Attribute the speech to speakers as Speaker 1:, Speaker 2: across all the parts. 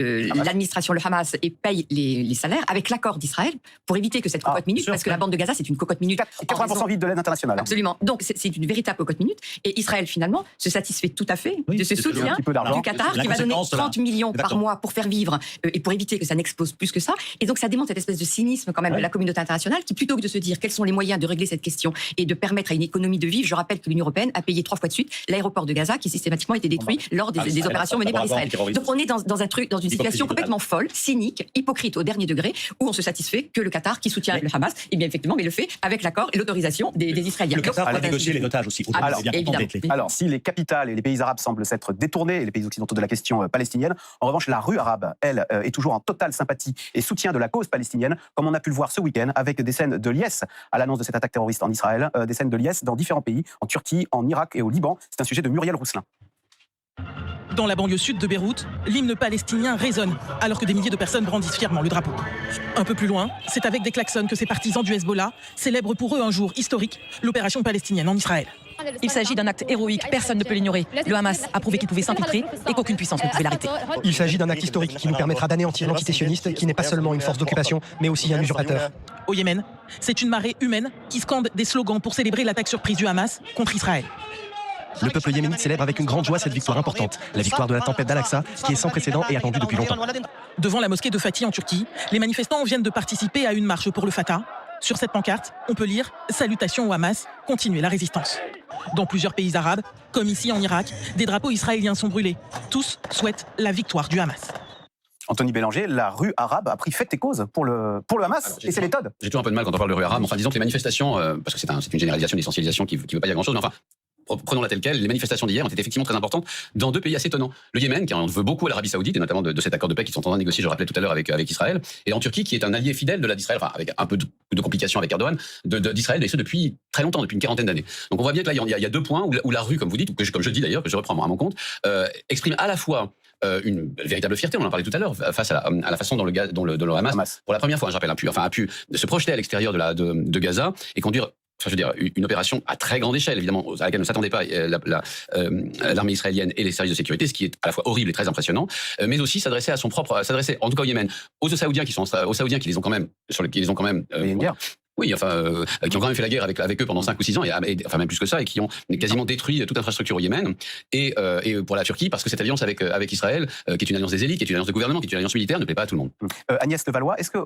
Speaker 1: l'administration, le Hamas, et paye les salaires avec l'accord d'Israël pour éviter que cette cocotte minute, parce que la bande de Gaza, c'est une cocotte minute.
Speaker 2: 80% vide de l'aide internationale.
Speaker 1: Absolument. Donc c'est une véritable cocotte minute. Et Israël, finalement, se satisfait tout à fait de ce soutien du Qatar, qui va donner 30 millions par mois pour faire vivre et pour éviter que ça n'explose plus que ça. Et donc ça démontre cette espèce de cynisme quand même de la communauté internationale, qui plutôt que de se dire quels sont les moyens de régler cette question et de permettre à une économie de vivre, je rappelle que l'Union européenne a payé 3 fois de suite l'aéroport de Gaza, qui systématiquement a été détruit lors des opérations menées par Israël. Donc on est dans une situation complètement folle, cynique, hypocrite au dernier degré, où on se satisfait que le Qatar, qui soutient le Hamas, et bien effectivement, mais le fait avec l'accord et l'autorisation des Israéliens.
Speaker 3: Le Qatar va négocier les otages aussi.
Speaker 2: Alors, si les capitales et les pays arabes semblent s'être détournés, et les pays occidentaux, de la question palestinienne, en revanche, la rue arabe, elle, est toujours en totale sympathie et soutien de la cause palestinienne, comme on a pu le voir ce week-end avec des scènes de liesse à l'annonce de cette attaque terroriste en Israël, des scènes de liesse dans différents pays, en Turquie, en Irak et au Liban. C'est un sujet de Muriel Rousselin.
Speaker 4: Dans la banlieue sud de Beyrouth, l'hymne palestinien résonne, alors que des milliers de personnes brandissent fièrement le drapeau. Un peu plus loin, c'est avec des klaxons que ces partisans du Hezbollah célèbrent pour eux un jour historique, l'opération palestinienne en Israël.
Speaker 5: Il s'agit d'un acte héroïque, personne ne peut l'ignorer. Le Hamas a prouvé qu'il pouvait s'infiltrer et qu'aucune puissance ne pouvait l'arrêter.
Speaker 6: Il s'agit d'un acte historique qui nous permettra d'anéantir l'antisésioniste, qui n'est pas seulement une force d'occupation, mais aussi un usurpateur.
Speaker 4: Au Yémen, c'est une marée humaine qui scande des slogans pour célébrer l'attaque surprise du Hamas contre Israël.
Speaker 6: Le peuple yéménite célèbre avec une grande joie cette victoire importante, la victoire de la tempête d'Al-Aqsa, qui est sans précédent et attendue depuis longtemps.
Speaker 4: Devant la mosquée de Fatih en Turquie, les manifestants viennent de participer à une marche pour le Fatah. Sur cette pancarte, on peut lire « Salutations au Hamas, continuez la résistance ». Dans plusieurs pays arabes, comme ici en Irak, des drapeaux israéliens sont brûlés. Tous souhaitent la victoire du Hamas.
Speaker 2: Anthony Bélanger, la rue arabe a pris fait et cause pour le Hamas. Alors, et ses méthodes.
Speaker 7: J'ai toujours un peu de mal quand on parle de rue arabe. Enfin, disons que les manifestations, parce que c'est une généralisation, une essentialisation qui ne veut pas dire grand-chose, mais enfin, prenons-la telle quelle, les manifestations d'hier ont été effectivement très importantes dans 2 pays assez étonnants. Le Yémen, qui en veut beaucoup à l'Arabie Saoudite, et notamment de cet accord de paix qu'ils sont en train de négocier, je le rappelais tout à l'heure, avec Israël, et en Turquie, qui est un allié fidèle d'Israël, enfin, avec un peu de complications avec Erdogan, d'Israël, et ce depuis très longtemps, depuis une quarantaine d'années. Donc on voit bien que là, il y a 2 points où la rue, comme vous dites, ou comme je dis d'ailleurs, que je reprends à mon compte, exprime à la fois une véritable fierté, on en parlait tout à l'heure, face à la façon dont le Hamas, pour la première fois, je rappelle, a pu se projeter à l'extérieur de Gaza et conduire, je veux dire, une opération à très grande échelle, évidemment, à laquelle ne s'attendait pas l'armée israélienne et les services de sécurité, ce qui est à la fois horrible et très impressionnant, mais aussi s'adresser en tout cas au Yémen, aux Saoudiens qui les ont quand même,
Speaker 2: une guerre.
Speaker 7: Oui, enfin, qui ont quand même fait la guerre avec eux pendant 5 ou 6 ans, enfin même plus que ça, et qui ont quasiment détruit toute infrastructure au Yémen, et pour la Turquie, parce que cette alliance avec Israël, qui est une alliance des élites, qui est une alliance de gouvernement, qui est une alliance militaire, ne plaît pas à tout le monde.
Speaker 2: Agnès Levallois, est-ce que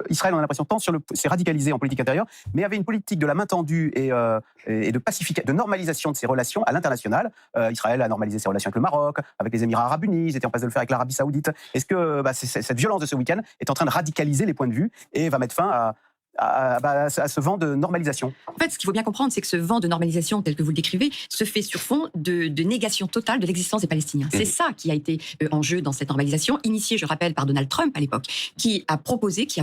Speaker 2: Israël, on a l'impression, s'est radicalisé en politique intérieure, mais avait une politique de la main tendue et de normalisation de ses relations à l'international. Israël a normalisé ses relations avec le Maroc, avec les Émirats Arabes Unis, ils étaient en passe de le faire avec l'Arabie Saoudite. Est-ce que cette violence de ce week-end est en train de radicaliser les points de vue et va mettre fin à ce vent de normalisation?
Speaker 1: En fait, ce qu'il faut bien comprendre, c'est que ce vent de normalisation, tel que vous le décrivez, se fait sur fond de négation totale de l'existence des Palestiniens. C'est ça qui a été en jeu dans cette normalisation, initiée, je rappelle, par Donald Trump à l'époque, qui a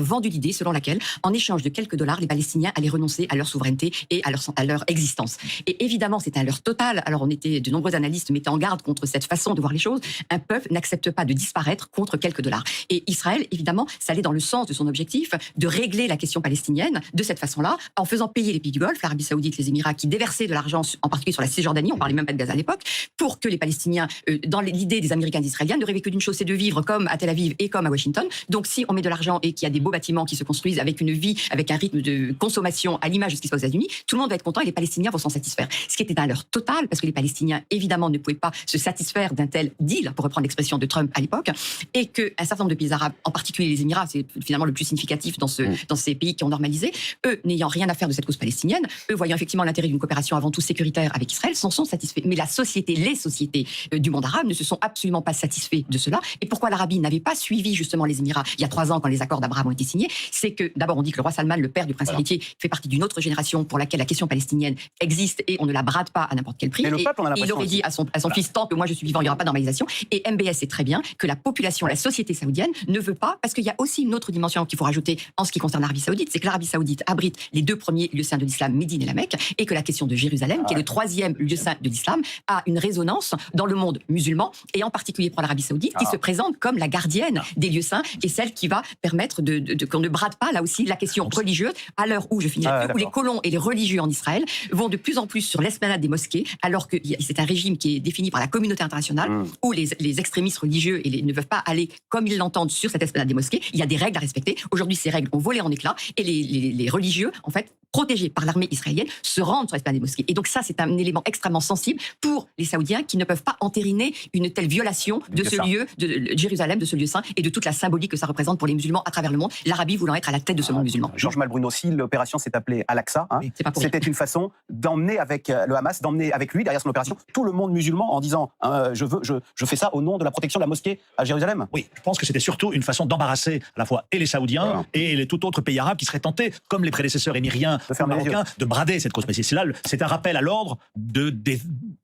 Speaker 1: vendu l'idée selon laquelle, en échange de quelques dollars, les Palestiniens allaient renoncer à leur souveraineté et à leur existence. Et évidemment, c'est un leurre total. Alors, de nombreux analystes mettaient en garde contre cette façon de voir les choses. Un peuple n'accepte pas de disparaître contre quelques dollars. Et Israël, évidemment, ça allait dans le sens de son objectif de régler la question palestinienne de cette façon-là, en faisant payer les pays du Golfe, l'Arabie Saoudite, les Émirats, qui déversaient de l'argent, en particulier sur la Cisjordanie, on parlait même pas de Gaza à l'époque, pour que les Palestiniens, dans l'idée des Américains et des Israéliens, ne rêvaient que d'une chose, c'est de vivre comme à Tel Aviv et comme à Washington. Donc si on met de l'argent et qu'il y a des beaux bâtiments qui se construisent avec une vie, avec un rythme de consommation à l'image de ce qui se passe aux États-Unis, tout le monde va être content et les Palestiniens vont s'en satisfaire. Ce qui était un leurre total, parce que les Palestiniens, évidemment, ne pouvaient pas se satisfaire d'un tel deal, pour reprendre l'expression de Trump à l'époque, et qu'un certain nombre de pays arabes, en particulier les Émirats, c'est finalement le plus significatif dans ces pays qui ont normalisé, eux, n'ayant rien à faire de cette cause palestinienne, eux voyant effectivement l'intérêt d'une coopération avant tout sécuritaire avec Israël, s'en sont satisfaits. Mais les sociétés du monde arabe ne se sont absolument pas satisfaits de cela. Et pourquoi l'Arabie n'avait pas suivi justement les Émirats il y a 3 ans quand les accords d'Abraham ont été signés? C'est que d'abord on dit que le roi Salman, le père du prince héritier, fait partie d'une autre génération pour laquelle la question palestinienne existe et on ne la brade pas à n'importe quel prix.
Speaker 2: Et le peuple, on a l'impression
Speaker 1: il aurait dit à son fils, tant que moi je suis vivant, il n'y aura pas de normalisation. Et MBS sait très bien que la population, la société saoudienne ne veut pas, parce qu'il y a aussi une autre dimension qu'il faut rajouter en ce qui concerne l'Arabie Saoudite, c'est que l'Arabie Saoudite abrite les 2 premiers lieux saints de l'islam, Médine et la Mecque, et que la question de Jérusalem, qui est le 3e lieu saint de l'islam, a une résonance dans le monde musulman, et en particulier pour l'Arabie Saoudite, qui se présente comme la gardienne des lieux saints, et celle qui va permettre qu'on ne brade pas, là aussi, la question religieuse, à l'heure où, je finis là-dessus, où les colons et les religieux en Israël vont de plus en plus sur l'esplanade des mosquées, alors que c'est un régime qui est défini par la communauté internationale, où les extrémistes religieux ne peuvent pas aller comme ils l'entendent sur cette esplanade des mosquées. Il y a des règles à respecter. Aujourd'hui, ces règles ont volé en éclats, et les religieux, en fait, protégés par l'armée israélienne, se rendent sur l'esplanade des mosquées. Et donc ça, c'est un élément extrêmement sensible pour les Saoudiens qui ne peuvent pas entériner une telle violation de ce lieu, de Jérusalem, de ce lieu saint, et de toute la symbolique que ça représente pour les musulmans à travers le monde, l'Arabie voulant être à la tête de ce monde musulman.
Speaker 2: Georges Malbrunno, si l'opération s'est appelée Al-Aqsa, hein, c'était une façon d'emmener avec le Hamas, d'emmener avec lui, derrière son opération, tout le monde musulman en disant je fais ça au nom de la protection de la mosquée à Jérusalem.
Speaker 3: Oui, je pense que c'était surtout une façon d'embarrasser à la fois et les Saoudiens et les tout autres pays arabes qui seraient tentés, comme les prédécesseurs émiriens marocains, de brader cette cause précise. C'est un rappel à l'ordre de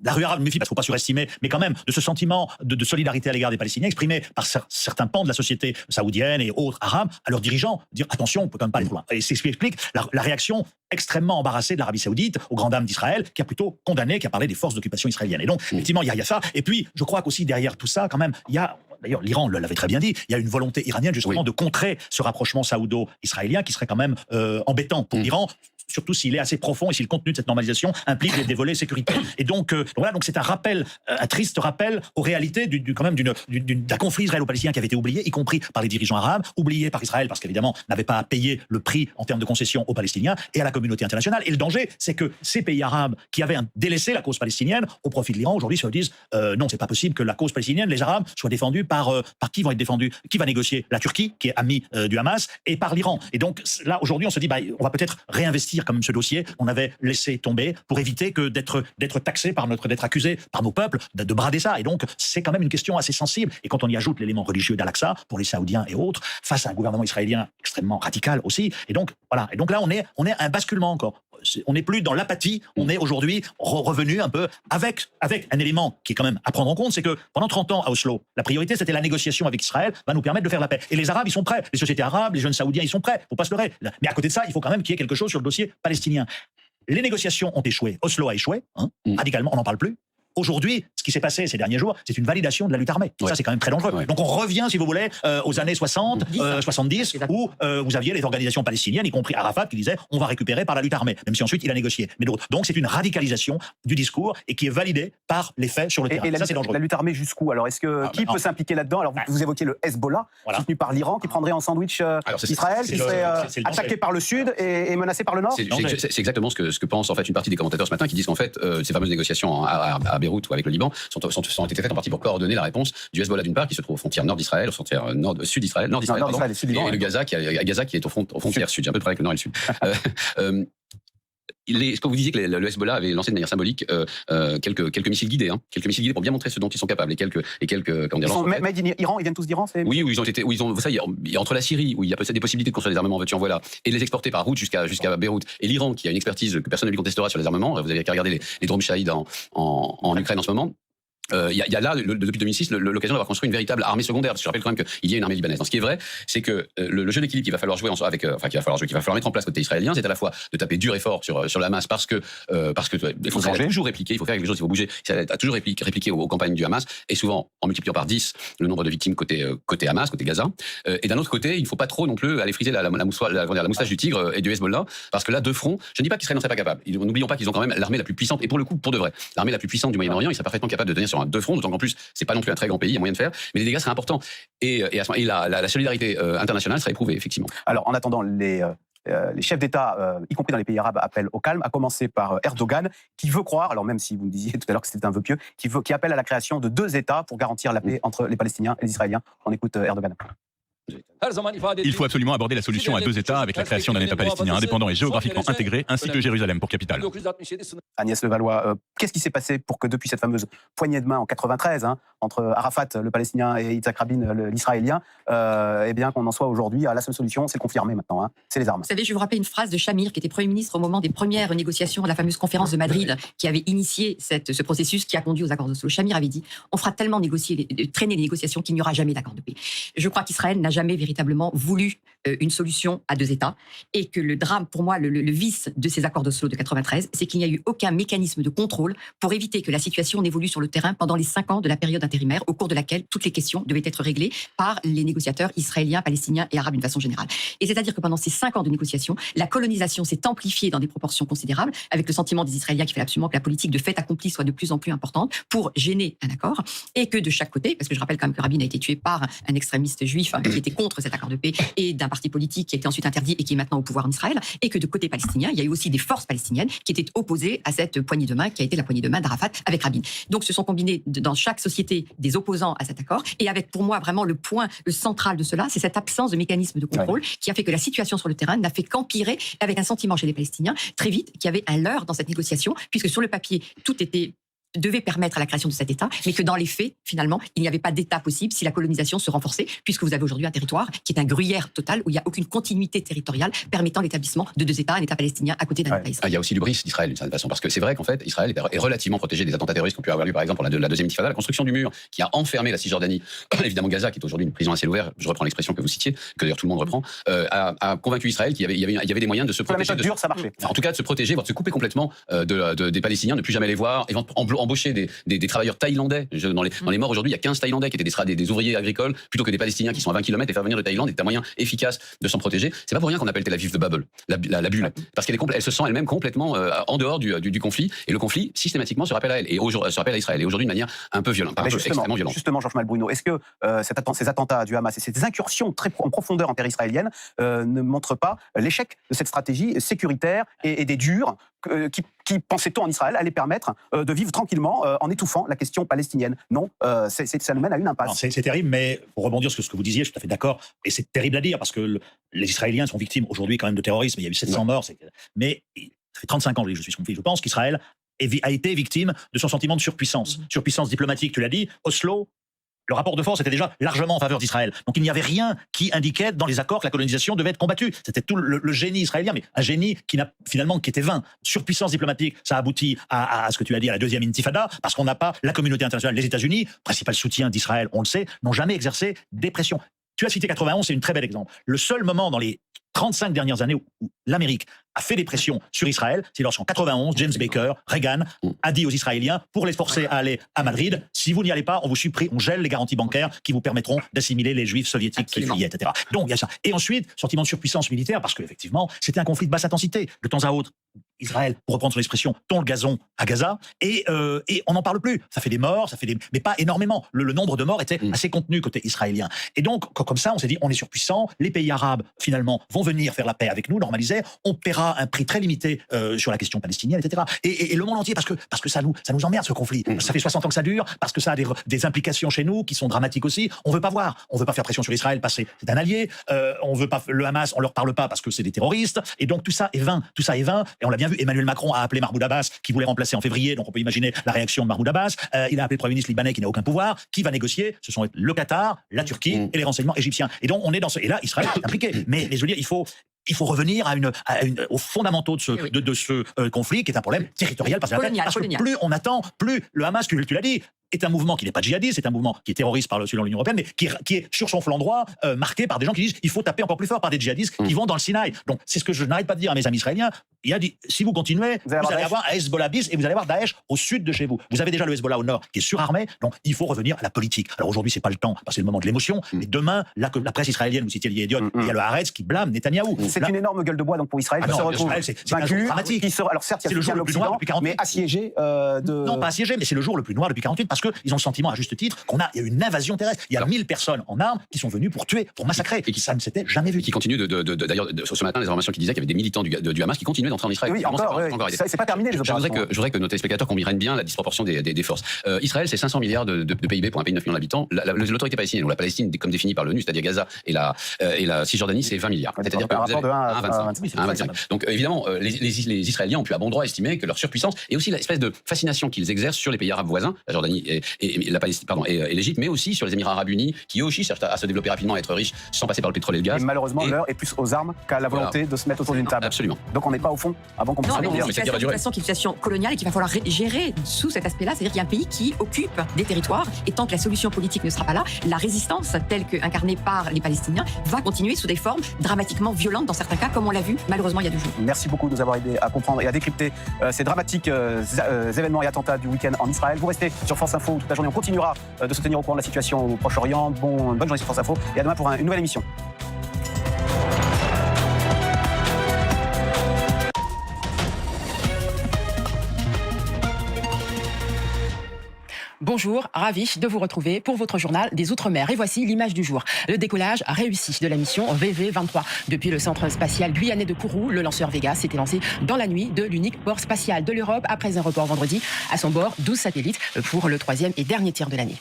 Speaker 3: la rue arabe, parce qu'il ne faut pas surestimer, mais quand même de ce sentiment de solidarité à l'égard des Palestiniens exprimé par certains pans de la société saoudienne et autres arabes à leurs dirigeants, dire attention, on ne peut quand même pas aller trop loin. Et c'est ce qui explique la réaction extrêmement embarrassée de l'Arabie Saoudite aux grandes dames d'Israël, qui a plutôt condamné, qui a parlé des forces d'occupation israéliennes. Et donc, effectivement, il y a ça. Et puis, je crois qu'aussi derrière tout ça, quand même, il y a... D'ailleurs, l'Iran l'avait très bien dit, il y a une volonté iranienne justement de contrer ce rapprochement saoudo-israélien qui serait quand même embêtant pour l'Iran, surtout s'il est assez profond et si le contenu de cette normalisation implique des volets sécuritaires. Et donc, voilà, donc c'est un rappel, un triste rappel aux réalités quand même d'un conflit israélo-palestinien qui avait été oublié, y compris par les dirigeants arabes, oublié par Israël parce qu'évidemment n'avait pas à payer le prix en termes de concessions aux Palestiniens et à la communauté internationale. Et le danger, c'est que ces pays arabes qui avaient délaissé la cause palestinienne au profit de l'Iran, aujourd'hui se disent non, c'est pas possible que la cause palestinienne, les Arabes, soient défendus par qui vont être défendus, qui va négocier? La Turquie, qui est amie du Hamas, et par l'Iran. Et donc là, aujourd'hui, on se dit, on va peut-être réinvestir quand même ce dossier qu'on avait laissé tomber pour éviter que d'être taxé d'être accusé par nos peuples, de brader ça. Et donc, c'est quand même une question assez sensible. Et quand on y ajoute l'élément religieux d'Al-Aqsa, pour les Saoudiens et autres, face à un gouvernement israélien extrêmement radical aussi. Et donc, voilà. Et donc là, on est à un basculement encore. On n'est plus dans l'apathie, on est aujourd'hui revenu un peu avec un élément qui est quand même à prendre en compte, c'est que pendant 30 ans à Oslo, la priorité c'était la négociation avec Israël, va nous permettre de faire la paix. Et les Arabes, ils sont prêts, les sociétés arabes, les jeunes Saoudiens, ils sont prêts, faut pas se leurrer. Mais à côté de ça, il faut quand même qu'il y ait quelque chose sur le dossier palestinien. Les négociations ont échoué, Oslo a échoué, radicalement, on n'en parle plus. Aujourd'hui, ce qui s'est passé ces derniers jours, c'est une validation de la lutte armée. Ça, c'est quand même très dangereux. Donc on revient, si vous voulez, aux années 60, 70, où vous aviez les organisations palestiniennes, y compris Arafat, qui disaient on va récupérer par la lutte armée, même si ensuite il a négocié. Mais d'autres. Donc c'est une radicalisation du discours et qui est validée par les faits sur le terrain.
Speaker 2: Et
Speaker 3: ça, c'est dangereux.
Speaker 2: La lutte armée jusqu'où? Alors, qui peut s'impliquer là-dedans? Alors, vous évoquiez le Hezbollah, soutenu par l'Iran, qui prendrait en sandwich Israël, qui serait attaqué par le Sud et menacé par le Nord.
Speaker 7: C'est exactement ce que pense en fait une partie des commentateurs ce matin, qui disent qu'en fait ces fameuses négociations à Beyrouth ou avec le Liban ont été faites en partie pour coordonner la réponse du Hezbollah d'une part, qui se trouve aux frontières nord d'Israël, aux frontières sud d'Israël, nord d'Israël, et le Gaza qui est aux frontières sud, j'ai un peu près avec le nord et le sud. Ce que vous disiez que le Hezbollah avait lancé de manière symbolique quelques missiles guidés, quelques missiles guidés pour bien montrer ce dont ils sont capables, et quelques comment dire,
Speaker 2: ils sont made in Iran, ils viennent tous d'Iran, c'est...
Speaker 7: Oui, vous savez, entre la Syrie où il y a peut-être des possibilités de construire des armements, en voilà, et de les exporter par route jusqu'à Beyrouth, et l'Iran qui a une expertise que personne ne lui contestera sur les armements. Vous avez qu'à regarder les drones Shahid en Ukraine en ce moment. Il y a là, depuis 2006, l'occasion d'avoir construit une véritable armée secondaire. Parce que je rappelle quand même qu'il y a une armée libanaise. Donc, ce qui est vrai, c'est que le jeu d'équilibre qu'il va falloir jouer qu'il va falloir mettre en place côté israélien, c'est à la fois de taper dur et fort sur le Hamas parce que il faut toujours répliquer, il faut faire quelque chose, il faut bouger. Ça a toujours répliqué aux campagnes du Hamas, et souvent en multipliant par 10 le nombre de victimes côté Hamas, côté Gaza. Et d'un autre côté, il ne faut pas trop non plus aller friser la moustache du tigre et du Hezbollah, parce que là, deux fronts, je ne dis pas qu'Israël n'en serait pas capable. N'oublions pas qu'ils ont quand même l'armée la plus puissante, et pour le coup, pour de vrai, l'armée la plus puissante du Moyen-Orient, ils seraient parfaitement capables de tenir sur deux fronts, d'autant qu'en plus, c'est pas non plus un très grand pays, il y a moyen de faire, mais les dégâts seraient importants. Et la solidarité internationale serait éprouvée, effectivement.
Speaker 2: Alors, en attendant, les chefs d'État, y compris dans les pays arabes, appellent au calme, à commencer par Erdogan, qui veut croire, alors même si vous me disiez tout à l'heure que c'était un vœu pieux, qui appelle à la création de 2 États pour garantir la paix entre les Palestiniens et les Israéliens. On écoute Erdogan.
Speaker 8: Il faut absolument aborder la solution à 2 États avec la création d'un État palestinien indépendant et géographiquement intégré, ainsi que Jérusalem pour capitale.
Speaker 2: Agnès Levallois, qu'est-ce qui s'est passé pour que depuis cette fameuse poignée de main en 93, entre Arafat, le Palestinien, et Yitzhak Rabin, l'Israélien, eh bien qu'on en soit aujourd'hui à la seule solution, c'est confirmé maintenant, c'est les armes.
Speaker 1: Vous savez, je vais vous rappeler une phrase de Shamir, qui était Premier ministre au moment des premières négociations de la fameuse conférence de Madrid, qui avait initié ce processus qui a conduit aux accords d'Oslo. Shamir avait dit « On fera tellement traîner les négociations qu'il n'y aura jamais d'accord de paix ». Je crois qu'Israël n'a jamais véritablement voulu une solution à 2 États, et que le drame, pour moi, le vice de ces accords d'Oslo de 93, c'est qu'il n'y a eu aucun mécanisme de contrôle pour éviter que la situation n'évolue sur le terrain pendant les 5 ans de la période intérimaire, au cours de laquelle toutes les questions devaient être réglées par les négociateurs israéliens, palestiniens et arabes d'une façon générale. Et c'est-à-dire que pendant ces 5 ans de négociations, la colonisation s'est amplifiée dans des proportions considérables, avec le sentiment des Israéliens qu'il fallait absolument que la politique de fait accompli soit de plus en plus importante pour gêner un accord, et que de chaque côté, parce que je rappelle quand même que Rabin a été tué par un extrémiste juif qui était contre cet accord de paix, et d'un parti politique qui a été ensuite interdit et qui est maintenant au pouvoir en Israël, et que de côté palestinien, il y a eu aussi des forces palestiniennes qui étaient opposées à cette poignée de main qui a été la poignée de main d'Arafat avec Rabin. Donc se sont combinés dans chaque société des opposants à cet accord, et avec pour moi vraiment le point central de cela, c'est cette absence de mécanisme de contrôle qui a fait que la situation sur le terrain n'a fait qu'empirer, avec un sentiment chez les Palestiniens très vite qu'il y avait un leurre dans cette négociation, puisque sur le papier tout devait permettre à la création de cet État, mais que dans les faits, finalement, il n'y avait pas d'État possible si la colonisation se renforçait, puisque vous avez aujourd'hui un territoire qui est un gruyère total, où il n'y a aucune continuité territoriale permettant l'établissement de 2 États, un État palestinien à côté d'un État israélien.
Speaker 7: Il y a aussi l'hubris d'Israël, d'une certaine façon, parce que c'est vrai qu'en fait, Israël est relativement protégé des attentats terroristes qu'on peut avoir lieu, par exemple, pour la deuxième intifada, la construction du mur qui a enfermé la Cisjordanie, évidemment Gaza, qui est aujourd'hui une prison à ciel ouvert, je reprends l'expression que vous citiez, que d'ailleurs tout le monde reprend, a convaincu Israël qu'il y avait des moyens de se protéger.
Speaker 2: La méthode dure, ça marchait.
Speaker 7: En tout cas, de se protéger, voire de se couper complètement des Palestiniens, ne plus jamais les voir, embaucher des travailleurs thaïlandais. Dans les morts aujourd'hui, il y a 15 Thaïlandais qui étaient des ouvriers agricoles, plutôt que des Palestiniens qui sont à 20 km, et faire venir de Thaïlande est un moyen efficace de s'en protéger. C'est pas pour rien qu'on appelle Tel Aviv the Bubble, la bulle, parce qu'elle se sent elle-même complètement en dehors du conflit, et le conflit systématiquement se rappelle à elle, et se rappelle à Israël, et aujourd'hui de manière un peu violente, extrêmement violente.
Speaker 2: Justement, Georges Malbruno, est-ce que ces attentats du Hamas et ces incursions très en profondeur en terre israélienne ne montrent pas l'échec de cette stratégie sécuritaire et des durs qui pensait-on en Israël allait permettre de vivre tranquillement en étouffant la question palestinienne? Non, ça nous mène à une impasse.
Speaker 3: C'est terrible, mais pour rebondir sur ce que vous disiez, je suis tout à fait d'accord, et c'est terrible à dire, parce que les Israéliens sont victimes aujourd'hui quand même de terrorisme, il y a eu 700 morts, mais ça fait 35 ans que je suis son fils, je pense qu'Israël a été victime de son sentiment de surpuissance. Surpuissance diplomatique, tu l'as dit, Oslo, le rapport de force était déjà largement en faveur d'Israël. Donc il n'y avait rien qui indiquait dans les accords que la colonisation devait être combattue. C'était tout le génie israélien, mais un génie qui était vain. Surpuissance diplomatique, ça aboutit à ce que tu as dit, à la deuxième intifada, parce qu'on n'a pas la communauté internationale. Les États-Unis, principal soutien d'Israël, on le sait, n'ont jamais exercé des pressions. Tu as cité 91, c'est une très belle exemple. Le seul moment dans les 35 dernières années où l'Amérique a fait des pressions sur Israël, c'est lorsqu'en 91, James Baker, Reagan, a dit aux Israéliens, pour les forcer à aller à Madrid, si vous n'y allez pas, on vous supprime, on gèle les garanties bancaires qui vous permettront d'assimiler les Juifs soviétiques qui fuyaient, etc. Donc il y a ça. Et ensuite, sentiment de surpuissance militaire, parce qu'effectivement, c'était un conflit de basse intensité. De temps à autre, Israël, pour reprendre son expression, tond le gazon à Gaza, et on n'en parle plus. Ça fait des morts, mais pas énormément. Le nombre de morts était assez contenu côté israélien. Et donc, comme ça, on s'est dit, on est surpuissant, les pays arabes, finalement, vont venir faire la paix avec nous, normaliser, on paiera un prix très limité sur la question palestinienne, etc. Et le monde entier, parce que ça nous emmerde, ce conflit. Ça fait 60 ans que ça dure, parce que ça a des implications chez nous qui sont dramatiques aussi. On veut pas voir, on veut pas faire pression sur Israël, parce que c'est un allié, on veut pas, le Hamas, on leur parle pas parce que c'est des terroristes, et donc tout ça est vain, et on l'a bien vu. Emmanuel Macron a appelé Mahmoud Abbas, qui voulait remplacer en février, donc on peut imaginer la réaction de Mahmoud Abbas. Il a appelé le Premier ministre libanais qui n'a aucun pouvoir, qui va négocier. Ce sont le Qatar, la Turquie et les renseignements égyptiens. Et donc on est et là Israël est impliqué. Mais je veux dire, il faut revenir aux fondamentaux de ce conflit, qui est un problème territorial, parce que plus on attend, plus le Hamas, tu l'as dit, est un mouvement qui n'est pas djihadiste, c'est un mouvement qui est terroriste selon l'Union européenne, mais qui est sur son flanc droit, marqué par des gens qui disent il faut taper encore plus fort, par des djihadistes qui vont dans le Sinaï. Donc c'est ce que je n'arrête pas de dire à mes amis israéliens. Il a dit, si vous continuez, vous allez avoir un Hezbollah bis et vous allez avoir Daesh au sud de chez vous. Vous avez déjà le Hezbollah au nord qui est surarmé, donc il faut revenir à la politique. Alors aujourd'hui, c'est pas le temps, parce que c'est le moment de l'émotion, mais demain, la presse israélienne, vous citiez l'Idiot, il y a le Haaretz qui blâme Netanyahou.
Speaker 2: C'est une énorme gueule de bois donc pour Israël, qui se retrouve vaincu, alors certes, il y a le soutien de l'Occident, mais assiégé
Speaker 3: Non, pas assiégé, mais c'est le jour le plus noir depuis 48, parce qu'ils ont le sentiment, à juste titre, qu'il y a une invasion terrestre. Il y a 1000 personnes en armes qui sont venues pour tuer, pour massacrer, et ça ne s'était jamais vu.
Speaker 7: Qui continue d'ailleurs, ce matin, les informations qui disaient qu'il y avait des militants du Hamas qui continuaient d'entrer en Israël.
Speaker 2: Oui, c'est pas terminé les opérations.
Speaker 7: Je voudrais que nos téléspectateurs comprennent bien la disproportion des forces. Israël, c'est 500 milliards de PIB pour un pays de 9 millions d'habitants. L'autorité palestinienne, ou la Palestine, comme définie par l'ONU, c'est-à-dire Gaza et la Cisjordanie, c'est 20 milliards. C'est-à-dire que vous avez 1 à 25. Donc évidemment, les Israéliens ont pu à bon droit estimer que leur surpuissance, et aussi l'espèce de fascination qu'ils exercent sur les pays arabes voisins, la Jordanie la Palestine, et l'Égypte, mais aussi sur les Émirats Arabes Unis, qui eux aussi cherchent à se développer rapidement, à être riches, sans passer par le pétrole et le gaz.
Speaker 2: Et malheureusement, l'heure est plus aux armes qu'à la volonté de se mettre autour d'une table.
Speaker 7: Absolument.
Speaker 2: Donc on n'est pas au fond avant qu'on puisse
Speaker 1: Non, mais
Speaker 2: dire.
Speaker 1: c'est une situation qui est une situation coloniale et qu'il va falloir gérer sous cet aspect-là. C'est-à-dire qu'il y a un pays qui occupe des territoires et tant que la solution politique ne sera pas là, la résistance telle qu'incarnée par les Palestiniens va continuer sous des formes dramatiquement violentes dans certains cas, comme on l'a vu malheureusement il y a 2 jours.
Speaker 2: Merci beaucoup de nous avoir aidé à comprendre et à décrypter ces dramatiques événements et attentats du week-end en Israël. Vous restez sur France Info toute la journée. On continuera de se tenir au courant de la situation au Proche-Orient. Bonne journée sur France Info et à demain pour une nouvelle émission.
Speaker 9: Bonjour, ravi de vous retrouver pour votre journal des Outre-mer. Et voici l'image du jour. Le décollage réussi de la mission VV-23. Depuis le centre spatial guyanais de Kourou, le lanceur Vega s'était lancé dans la nuit de l'unique port spatial de l'Europe après un report vendredi. À son bord, 12 satellites pour le 3e et dernier tir de l'année.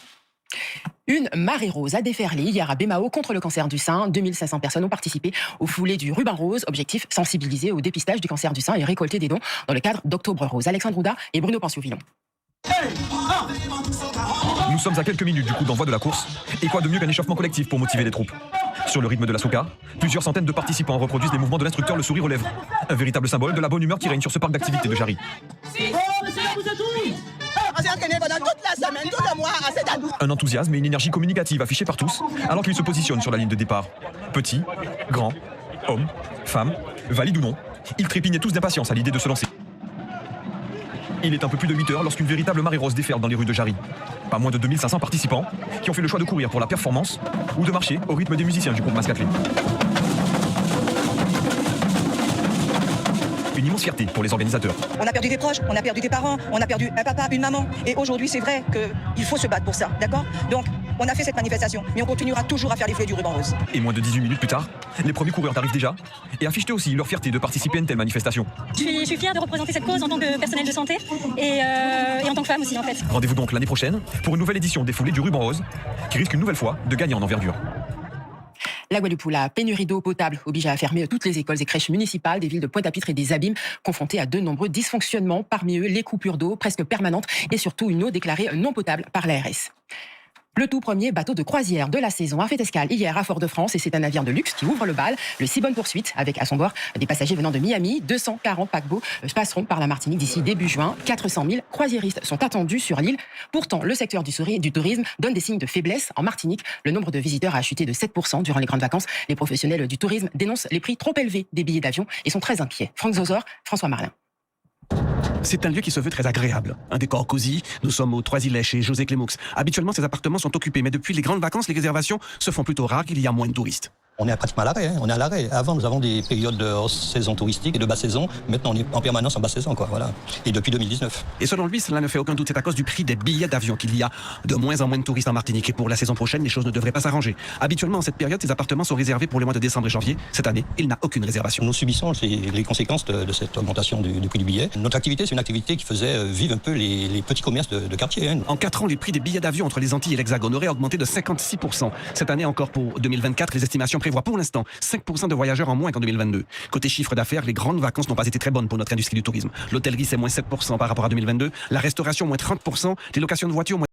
Speaker 9: Une marée rose a déferlé hier à Bémao contre le cancer du sein. 2500 personnes ont participé au foulée du ruban rose. Objectif, sensibiliser au dépistage du cancer du sein et récolter des dons dans le cadre d'Octobre Rose. Alexandre Houda et Bruno Pensio-Villon.
Speaker 10: Nous sommes à quelques minutes du coup d'envoi de la course. Et quoi de mieux qu'un échauffement collectif pour motiver les troupes? Sur le rythme de la soca, plusieurs centaines de participants reproduisent les mouvements de l'instructeur le sourire aux lèvres. Un véritable symbole de la bonne humeur qui règne sur ce parc d'activités de Jarry. Un enthousiasme et une énergie communicative affichés par tous, alors qu'ils se positionnent sur la ligne de départ. Petits, grands, hommes, femmes, valides ou non, ils trépignaient tous d'impatience à l'idée de se lancer. Il est un peu plus de 8 heures lorsqu'une véritable marée rose déferle dans les rues de Jarry. Pas moins de 2500 participants qui ont fait le choix de courir pour la performance ou de marcher au rythme des musiciens du groupe Mascafé. Une immense fierté pour les organisateurs.
Speaker 11: On a perdu des proches, on a perdu des parents, on a perdu un papa, une maman. Et aujourd'hui, c'est vrai qu'il faut se battre pour ça, d'accord? Donc, on a fait cette manifestation, mais on continuera toujours à faire les feux du ruban rose.
Speaker 10: Et moins de 18 minutes plus tard, les premiers coureurs arrivent déjà et affichent aussi leur fierté de participer à une telle manifestation.
Speaker 12: Je suis fière de représenter cette cause en tant que personnel de santé et en tant que femme aussi, en fait.
Speaker 10: Rendez-vous donc l'année prochaine pour une nouvelle édition des foulées du ruban rose qui risque une nouvelle fois de gagner en envergure.
Speaker 9: La Guadeloupe, la pénurie d'eau potable oblige à fermer toutes les écoles et crèches municipales des villes de Pointe-à-Pitre et des Abîmes, confrontées à de nombreux dysfonctionnements, parmi eux les coupures d'eau presque permanentes et surtout une eau déclarée non potable par l'ARS. Le tout premier bateau de croisière de la saison a fait escale hier à Fort-de-France et c'est un navire de luxe qui ouvre le bal, le Cibonne Poursuite, avec à son bord des passagers venant de Miami. 240 paquebots passeront par la Martinique d'ici début juin. 400 000 croisiéristes sont attendus sur l'île. Pourtant, le secteur du tourisme donne des signes de faiblesse. En Martinique, le nombre de visiteurs a chuté de 7% durant les grandes vacances. Les professionnels du tourisme dénoncent les prix trop élevés des billets d'avion et sont très inquiets. Franck Zozor, François Marlin.
Speaker 6: C'est un lieu qui se veut très agréable. Un décor cosy. Nous sommes aux Trois-Îlets chez José Clémoux. Habituellement, ces appartements sont occupés, mais depuis les grandes vacances, les réservations se font plutôt rares, il y a moins de touristes.
Speaker 13: On est pratiquement à l'arrêt, on est à l'arrêt. Avant, nous avons des périodes de haute saison touristique et de basse saison. Maintenant, on est en permanence en basse saison, quoi, voilà. Et depuis 2019.
Speaker 6: Et selon lui, cela ne fait aucun doute, c'est à cause du prix des billets d'avion qu'il y a de moins en moins de touristes en Martinique. Et pour la saison prochaine, les choses ne devraient pas s'arranger. Habituellement, en cette période, ces appartements sont réservés pour les mois de décembre et janvier. Cette année, il n'a aucune réservation.
Speaker 13: Nous subissons les conséquences de cette augmentation du prix du billet. Notre activité, c'est une activité qui faisait vivre un peu les petits commerces de quartier. Hein.
Speaker 6: En 4 ans, les prix des billets d'avion entre les Antilles et l'Hexagone auraient augmenté de 56%. Cette année encore pour 2024, les estimations prévoient pour l'instant 5% de voyageurs en moins qu'en 2022. Côté chiffre d'affaires, les grandes vacances n'ont pas été très bonnes pour notre industrie du tourisme. L'hôtellerie, c'est moins 7% par rapport à 2022. La restauration, moins 30%. Les locations de voitures, moins